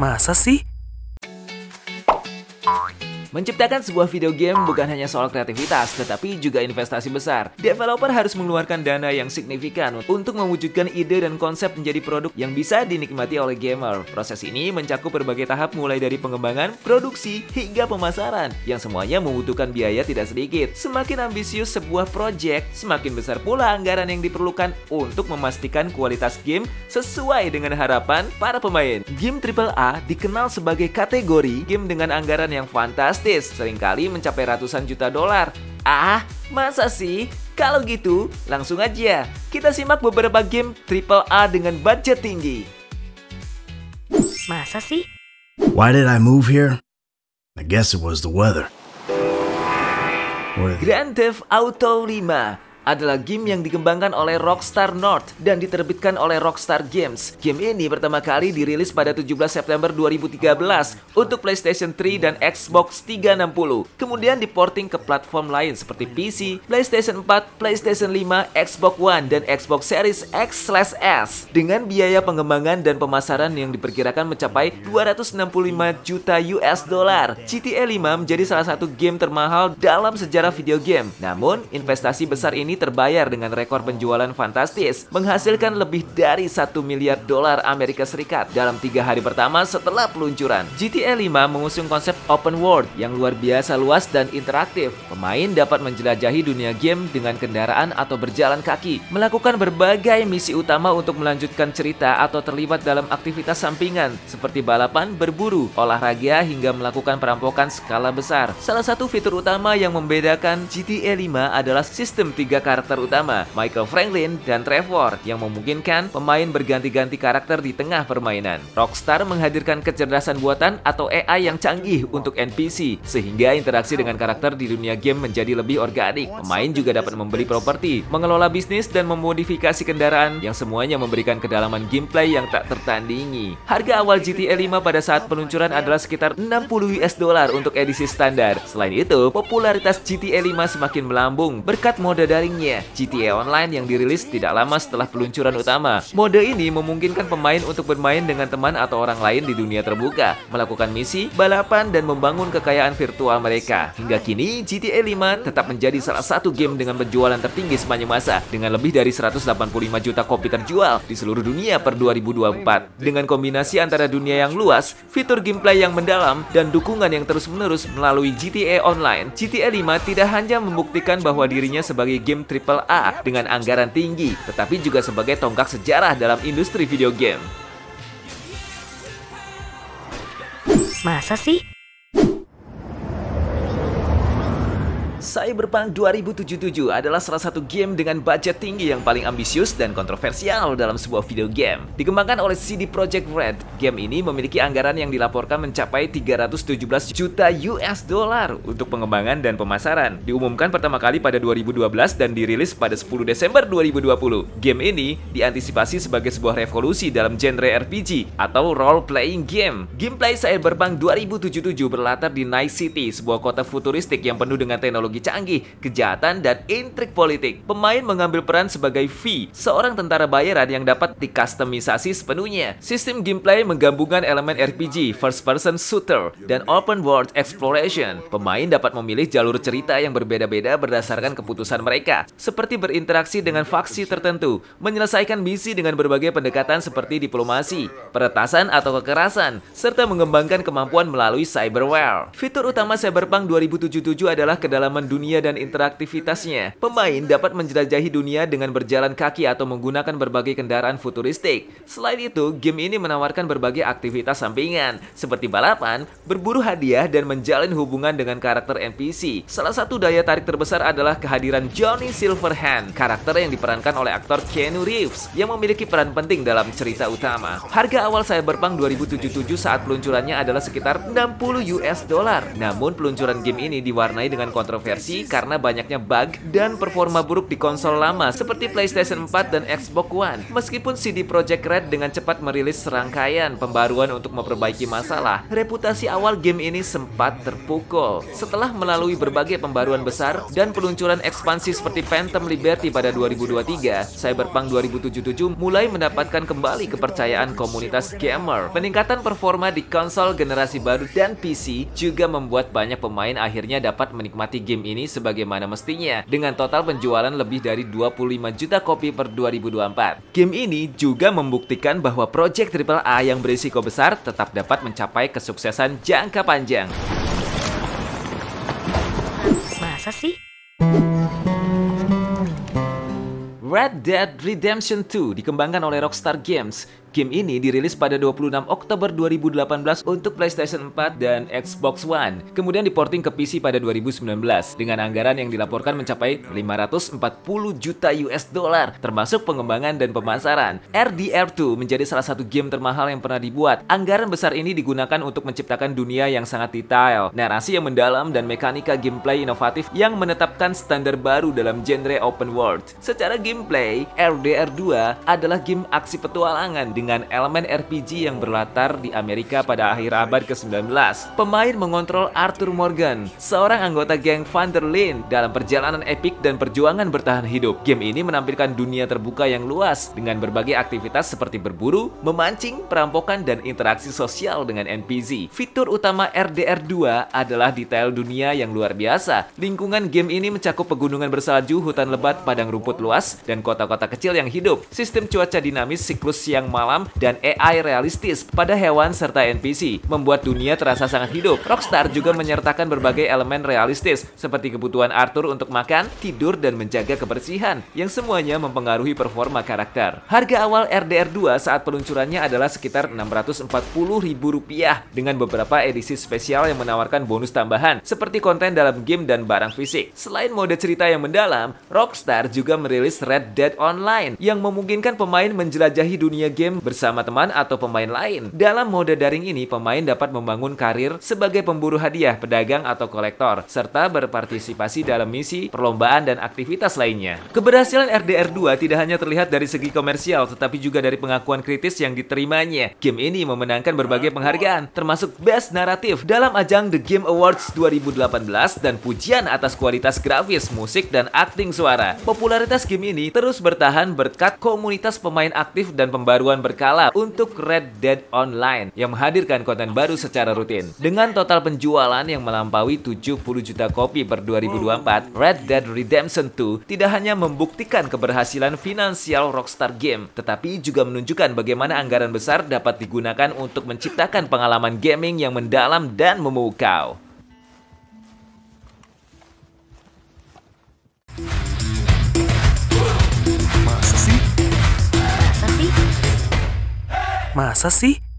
Masa sih? Menciptakan sebuah video game bukan hanya soal kreativitas, tetapi juga investasi besar. Developer harus mengeluarkan dana yang signifikan untuk mewujudkan ide dan konsep menjadi produk yang bisa dinikmati oleh gamer. Proses ini mencakup berbagai tahap mulai dari pengembangan, produksi, hingga pemasaran, yang semuanya membutuhkan biaya tidak sedikit. Semakin ambisius sebuah project, semakin besar pula anggaran yang diperlukan untuk memastikan kualitas game sesuai dengan harapan para pemain. Game AAA dikenal sebagai kategori game dengan anggaran yang fantastis, seringkali mencapai ratusan juta dolar. Ah, masa sih? Kalau gitu, langsung aja kita simak beberapa game AAA dengan budget tinggi. Masa sih? Why did I move here? I guess it was the weather. Grand Theft Auto 5 adalah game yang dikembangkan oleh Rockstar North dan diterbitkan oleh Rockstar Games. Game ini pertama kali dirilis pada 17 September 2013 untuk PlayStation 3 dan Xbox 360. Kemudian diporting ke platform lain seperti PC, PlayStation 4, PlayStation 5, Xbox One, dan Xbox Series X/S. Dengan biaya pengembangan dan pemasaran yang diperkirakan mencapai 265 juta US dollar, GTA 5 menjadi salah satu game termahal dalam sejarah video game. Namun, investasi besar ini terbayar dengan rekor penjualan fantastis, menghasilkan lebih dari 1 miliar dolar Amerika Serikat dalam 3 hari pertama setelah peluncuran. GTA 5 mengusung konsep open world yang luar biasa luas dan interaktif. Pemain dapat menjelajahi dunia game dengan kendaraan atau berjalan kaki, melakukan berbagai misi utama untuk melanjutkan cerita atau terlibat dalam aktivitas sampingan seperti balapan, berburu, olahraga, hingga melakukan perampokan skala besar. Salah satu fitur utama yang membedakan GTA 5 adalah sistem 3 karakter utama, Michael Franklin dan Trevor, yang memungkinkan pemain berganti-ganti karakter di tengah permainan. Rockstar menghadirkan kecerdasan buatan atau AI yang canggih untuk NPC, sehingga interaksi dengan karakter di dunia game menjadi lebih organik. Pemain juga dapat membeli properti, mengelola bisnis, dan memodifikasi kendaraan, yang semuanya memberikan kedalaman gameplay yang tak tertandingi. Harga awal GTA 5 pada saat peluncuran adalah sekitar 60 US dollar untuk edisi standar. Selain itu, popularitas GTA 5 semakin melambung berkat mode daring GTA Online yang dirilis tidak lama setelah peluncuran utama. Mode ini memungkinkan pemain untuk bermain dengan teman atau orang lain di dunia terbuka, melakukan misi, balapan, dan membangun kekayaan virtual mereka. Hingga kini, GTA 5 tetap menjadi salah satu game dengan penjualan tertinggi sepanjang masa, dengan lebih dari 185 juta kopi terjual di seluruh dunia per 2024. Dengan kombinasi antara dunia yang luas, fitur gameplay yang mendalam, dan dukungan yang terus-menerus melalui GTA Online, GTA 5 tidak hanya membuktikan bahwa dirinya sebagai game AAA dengan anggaran tinggi, tetapi juga sebagai tonggak sejarah dalam industri video game. Masa sih? Cyberpunk 2077 adalah salah satu game dengan budget tinggi yang paling ambisius dan kontroversial dalam sebuah video game. Dikembangkan oleh CD Projekt Red, game ini memiliki anggaran yang dilaporkan mencapai 317 juta US dollar untuk pengembangan dan pemasaran. Diumumkan pertama kali pada 2012 dan dirilis pada 10 Desember 2020. Game ini diantisipasi sebagai sebuah revolusi dalam genre RPG atau role-playing game. Gameplay Cyberpunk 2077 berlatar di Night City, sebuah kota futuristik yang penuh dengan teknologi canggih, kejahatan, dan intrik politik. Pemain mengambil peran sebagai V, seorang tentara bayaran yang dapat dikustomisasi sepenuhnya. Sistem gameplay menggabungkan elemen RPG, first person shooter, dan open world exploration. Pemain dapat memilih jalur cerita yang berbeda-beda berdasarkan keputusan mereka, seperti berinteraksi dengan faksi tertentu, menyelesaikan misi dengan berbagai pendekatan seperti diplomasi, peretasan atau kekerasan, serta mengembangkan kemampuan melalui cyberware. Fitur utama Cyberpunk 2077 adalah kedalaman dunia dan interaktivitasnya. Pemain dapat menjelajahi dunia dengan berjalan kaki atau menggunakan berbagai kendaraan futuristik. Selain itu, game ini menawarkan berbagai aktivitas sampingan, seperti balapan, berburu hadiah, dan menjalin hubungan dengan karakter NPC. Salah satu daya tarik terbesar adalah kehadiran Johnny Silverhand, karakter yang diperankan oleh aktor Keanu Reeves, yang memiliki peran penting dalam cerita utama. Harga awal Cyberpunk 2077 saat peluncurannya adalah sekitar 60 US dollar. Namun, peluncuran game ini diwarnai dengan kontroversi karena banyaknya bug dan performa buruk di konsol lama seperti PlayStation 4 dan Xbox One. Meskipun CD Projekt Red dengan cepat merilis serangkaian penyelesaian pembaruan untuk memperbaiki masalah, reputasi awal game ini sempat terpukul. Setelah melalui berbagai pembaruan besar dan peluncuran ekspansi seperti Phantom Liberty pada 2023, Cyberpunk 2077 mulai mendapatkan kembali kepercayaan komunitas gamer. Peningkatan performa di konsol generasi baru dan PC juga membuat banyak pemain akhirnya dapat menikmati game ini sebagaimana mestinya, dengan total penjualan lebih dari 25 juta kopi per 2024. Game ini juga membuktikan bahwa proyek AAA yang berisiko besar tetap dapat mencapai kesuksesan jangka panjang. Masa sih? Red Dead Redemption 2 dikembangkan oleh Rockstar Games. Game ini dirilis pada 26 Oktober 2018 untuk PlayStation 4 dan Xbox One. Kemudian diporting ke PC pada 2019 dengan anggaran yang dilaporkan mencapai 540 juta US dollar, termasuk pengembangan dan pemasaran. RDR2 menjadi salah satu game termahal yang pernah dibuat. Anggaran besar ini digunakan untuk menciptakan dunia yang sangat detail, narasi yang mendalam, dan mekanika gameplay inovatif yang menetapkan standar baru dalam genre open world. Secara gameplay, RDR2 adalah game aksi petualangan dengan elemen RPG yang berlatar di Amerika pada akhir abad ke-19. Pemain mengontrol Arthur Morgan, seorang anggota geng Van der Linde dalam perjalanan epik dan perjuangan bertahan hidup. Game ini menampilkan dunia terbuka yang luas dengan berbagai aktivitas seperti berburu, memancing, perampokan, dan interaksi sosial dengan NPC. Fitur utama RDR2 adalah detail dunia yang luar biasa. Lingkungan game ini mencakup pegunungan bersalju, hutan lebat, padang rumput luas, dan kota-kota kecil yang hidup. Sistem cuaca dinamis, siklus siang malam, dan AI realistis pada hewan serta NPC membuat dunia terasa sangat hidup. Rockstar juga menyertakan berbagai elemen realistis seperti kebutuhan Arthur untuk makan, tidur, dan menjaga kebersihan yang semuanya mempengaruhi performa karakter. Harga awal RDR2 saat peluncurannya adalah sekitar Rp640.000 dengan beberapa edisi spesial yang menawarkan bonus tambahan seperti konten dalam game dan barang fisik. Selain mode cerita yang mendalam, Rockstar juga merilis Red Dead Online yang memungkinkan pemain menjelajahi dunia game bersama teman atau pemain lain. Dalam mode daring ini, pemain dapat membangun karir sebagai pemburu hadiah, pedagang, atau kolektor, serta berpartisipasi dalam misi, perlombaan, dan aktivitas lainnya. Keberhasilan RDR2 tidak hanya terlihat dari segi komersial, tetapi juga dari pengakuan kritis yang diterimanya. Game ini memenangkan berbagai penghargaan, termasuk Best Narrative dalam ajang The Game Awards 2018 dan pujian atas kualitas grafis, musik, dan akting suara. Popularitas game ini terus bertahan berkat komunitas pemain aktif dan pembaruan berkala untuk Red Dead Online yang menghadirkan konten baru secara rutin. Dengan total penjualan yang melampaui 70 juta kopi per 2024, Red Dead Redemption 2 tidak hanya membuktikan keberhasilan finansial Rockstar Game, tetapi juga menunjukkan bagaimana anggaran besar dapat digunakan untuk menciptakan pengalaman gaming yang mendalam dan memukau. Masa sih? Masa sih?